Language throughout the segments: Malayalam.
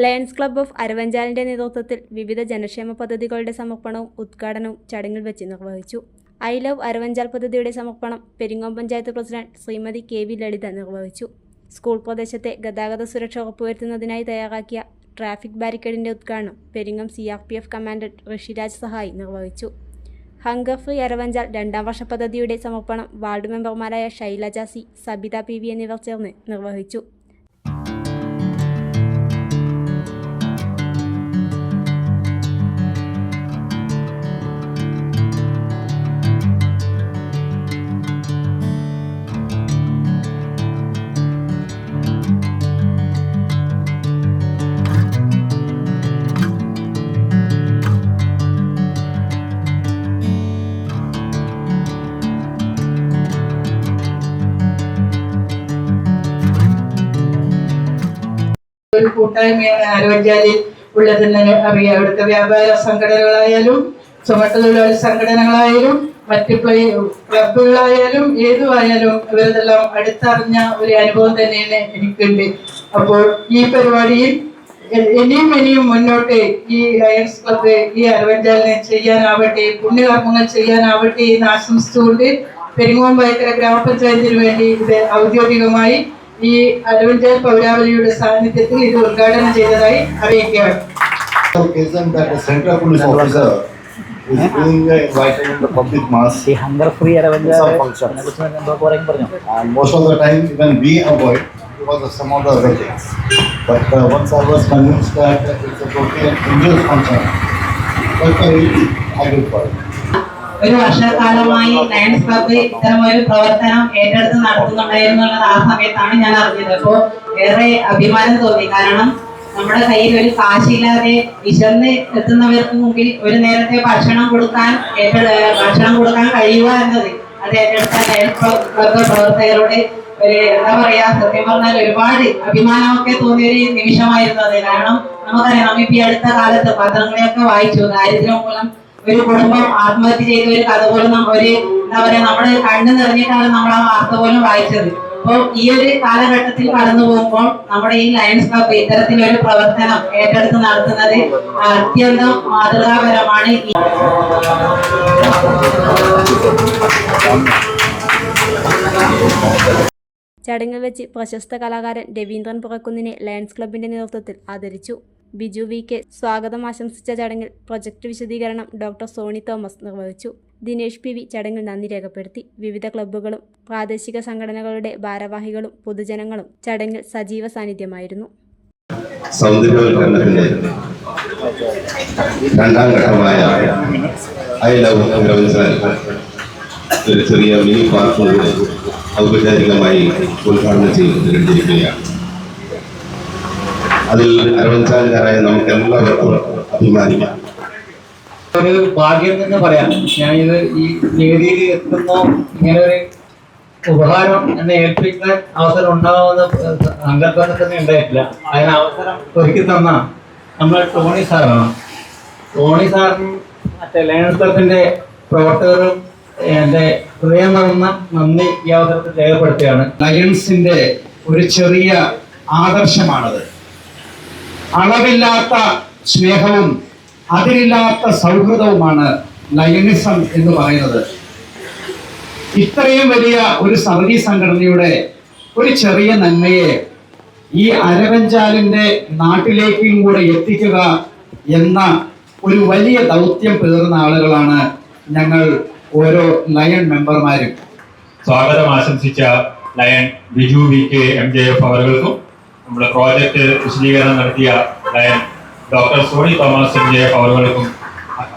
ലയൺസ് ക്ലബ്ബ് ഓഫ് അരവഞ്ചാലിന്റെ നേതൃത്വത്തിൽ വിവിധ ജനക്ഷേമ പദ്ധതികളുടെ സമർപ്പണവും ഉദ്ഘാടനവും ചടങ്ങിൽ വെച്ച് നിർവഹിച്ചു. ഐ ലവ് അരവഞ്ചാൽ പദ്ധതിയുടെ സമർപ്പണം പെരിങ്ങോം പഞ്ചായത്ത് പ്രസിഡന്റ് ശ്രീമതി KV ലളിത നിർവഹിച്ചു. സ്കൂൾ പ്രദേശത്തെ ഗതാഗത സുരക്ഷ ഉറപ്പുവരുത്തുന്നതിനായി തയ്യാറാക്കിയ ട്രാഫിക് ബാരിക്കേഡിന്റെ ഉദ്ഘാടനം പെരിങ്ങോം CRPF കമാൻഡന്റ് ഋഷിരാജ് സഹായി നിർവഹിച്ചു. ഹങ്കർ ഫ്രീ അരവഞ്ചാൽ 2ാം വർഷ പദ്ധതിയുടെ സമർപ്പണം വാർഡ് മെമ്പർമാരായ ശൈലജ C, സബിത PV എന്നിവർ ചേർന്ന് നിർവഹിച്ചു. ഒരു കൂട്ടായ്മയാണ് അരവഞ്ചാലിൽ ഉള്ളതെന്ന് അറിയാം. അവിടുത്തെ വ്യാപാര സംഘടനകളായാലും ചുമട്ടുതൊഴിലാളി സംഘടനകളായാലും മറ്റ് ക്ലബുകളായാലും ഏതുമായാലും ഇവരെല്ലാം അടുത്തറിഞ്ഞ ഒരു അനുഭവം തന്നെയാണ് എനിക്കുണ്ട്. അപ്പോൾ ഈ പരിപാടിയിൽ ഇനിയും മുന്നോട്ട് ഈ ലയൺസ് ക്ലബ്ബ് ഈ അരവഞ്ചാലിനെ ചെയ്യാനാവട്ടെ, പുണ്യകർമ്മങ്ങൾ ചെയ്യാനാവട്ടെ എന്ന് ആശംസിച്ചുകൊണ്ട് പെരിങ്ങോം വൈക്കര ഗ്രാമപഞ്ചായത്തിന് വേണ്ടി ഇത് ഔദ്യോഗികമായി ഈ അരവഞ്ചാൽ പൗരാവലിയുടെ സാന്നിധ്യത്തിൽ ഇത് ഉദ്ഘാടനം ചെയ്തതായി അറിയിക്കുകയാണ്. Most of the time even we avoid because of some of the other things. But once I was convinced that it's a totally injurious function, that's why I did for it. ഒരു വർഷക്കാലമായി ലയൺസ് ക്ലബ്ബ് ഇത്തരമൊരു പ്രവർത്തനം ഏറ്റെടുത്ത് നടത്തുന്നുണ്ടായിരുന്നുള്ളത് ആ സമയത്താണ് ഞാൻ അറിഞ്ഞത്. അപ്പോൾ ഏറെ അഭിമാനം തോന്നി. കാരണം നമ്മുടെ കയ്യിൽ ഒരു കാശില്ലാതെ വിശന്ന് എത്തുന്നവർക്ക് മുമ്പിൽ ഒരു നേരത്തെ ഭക്ഷണം കൊടുക്കാൻ കഴിയുക എന്നത് അത് ഏറ്റെടുത്ത ലയൺസ് ക്ലബ്ബ് പ്രവർത്തകരോട് ഒരു എന്താ പറയാ, സത്യം പറഞ്ഞാൽ ഒരുപാട് അഭിമാനമൊക്കെ തോന്നിയ ഒരു നിമിഷമായിരുന്നു അത്. കാരണം നമുക്കറിയാം, നമ്മിപ്പോ ഈ അടുത്ത കാലത്ത് പത്രങ്ങളെയൊക്കെ വായിച്ചു, ദാരിദ്ര്യം മൂലം ഒരു കുടുംബം ആത്മഹത്യ ചെയ്ത ഒരു കഥ പോലും ഒരു എന്താ പറയാ, നമ്മുടെ കണ്ണു നിറഞ്ഞിട്ടാണ് നമ്മൾ ആ വാർത്ത പോലും വായിച്ചത്. അപ്പോൾ ഈ ഒരു കാലഘട്ടത്തിൽ കടന്നു പോകുമ്പോൾ നമ്മുടെ ഈ ലയൺസ് ക്ലബ്ബ് ഇത്തരത്തിലൊരു പ്രവർത്തനം ഏറ്റെടുത്ത് നടത്തുന്നത് അത്യന്തം മാതൃകാപരമാണ്. ചടങ്ങിൽ വെച്ച് പ്രശസ്ത കലാകാരൻ രവീന്ദ്രൻ പുറക്കുന്നിനെ ലയൺസ് ക്ലബിന്റെ നേതൃത്വത്തിൽ ആദരിച്ചു. ബിജു VK സ്വാഗതം ആശംസിച്ച ചടങ്ങിൽ പ്രൊജക്ട് വിശദീകരണം ഡോക്ടർ സോണി തോമസ് നിർവഹിച്ചു. ദിനേഷ് PV ചടങ്ങിൽ നന്ദി രേഖപ്പെടുത്തി. വിവിധ ക്ലബ്ബുകളും പ്രാദേശിക സംഘടനകളുടെ ഭാരവാഹികളും പൊതുജനങ്ങളും ചടങ്ങിൽ സജീവ സാന്നിധ്യമായിരുന്നു. സൗന്ദര്യവൽക്കരണത്തിന്റെ 2ാം ഘട്ടമായ ഐ ലവ് അരവഞ്ചാൽ ഒരു ചെറിയ മിനി പാർക്ക് ഔപചാരികമായി ഉദ്ഘാടനം ചെയ്തിരിക്കുകയാണ്. അതിൽ അരവഞ്ചാലുകാരായ നമുക്ക് എല്ലാവർക്കും അഭിമാനിക്കാം. ഒരു ഭാഗ്യം എന്ന് പറയാം. ഞാനിത് ഈ വേദിയിൽ എത്തുമ്പോൾ ഇങ്ങനെ ഒരു ഉപഹാരം എന്നെ ഏൽപ്പിക്കാൻ അവസരം ഉണ്ടാവുന്ന സങ്കല്പത്തിൽ തന്നെ ഉണ്ടായിട്ടില്ല. അതിന് അവസരം ഒരുക്കി തന്ന നമ്മൾ ടോണി സാറാണ്. ടോണി സാറിനും മറ്റേ ലയൺസ് ക്ലബിന്റെ പ്രവർത്തകരും എൻ്റെ ഹൃദയം നിറഞ്ഞ നന്ദി ഈ അവസരത്തിൽ രേഖപ്പെടുത്തുകയാണ്. ലയൺസിന്റെ ഒരു ചെറിയ ആദർശമാണത്. അളവില്ലാത്ത സ്നേഹവും അതിരില്ലാത്ത സൗഹൃദവുമാണ് ലയണിസം എന്ന് പറയുന്നത്. ഇത്രയും വലിയ ഒരു സർവീസ് സംഘടനയുടെ ഒരു ചെറിയ നന്മയെ ഈ അരവഞ്ചാലിന്റെ നാട്ടിലേക്കും കൂടെ എത്തിക്കുക എന്ന ഒരു വലിയ ദൗത്യം പേറുന്ന ആളുകളാണ് ഞങ്ങൾ ഓരോ ലയൺ മെമ്പർമാരും. സ്വാഗതം ആശംസിച്ച ലയൺ ബിജു VK MJF അവർക്കും നമ്മുടെ പ്രോജക്റ്റ് വിശദീകരണം നടത്തിയ lion doctor Soni Thomas MJF അവർക്കും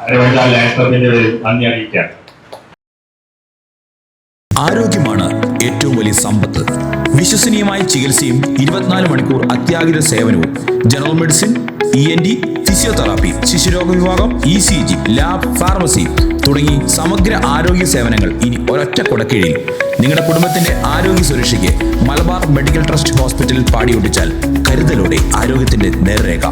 അരവഞ്ചാൽ ലയൺസ് ക്ലബിന്റെ പേരിൽ നന്ദി അറിയിക്കാം. ആരോഗ്യമാണ് ഏറ്റവും വലിയ സമ്പത്ത്. വിശ്വസനീയമായ ചികിത്സയും 24 മണിക്കൂർ അത്യാഹിത സേവനവും ജനറൽ മെഡിസിൻ, ENT, ഫിസിയോതെറാപ്പി, ശിശുരോഗ വിഭാഗം, ECG, ലാബ്, ഫാർമസി തുടങ്ങി സമഗ്ര ആരോഗ്യ സേവനങ്ങൾ ഇനി ഒരൊറ്റ കുടക്കീഴിൽ. നിങ്ങളുടെ കുടുംബത്തിന്റെ ആരോഗ്യ സുരക്ഷയ്ക്ക് മലബാർ മെഡിക്കൽ ട്രസ്റ്റ് ഹോസ്പിറ്റലിൽ പാടിയൊട്ടിച്ചാൽ കരുതലോടെ ആരോഗ്യത്തിന്റെ നേർരേഖ.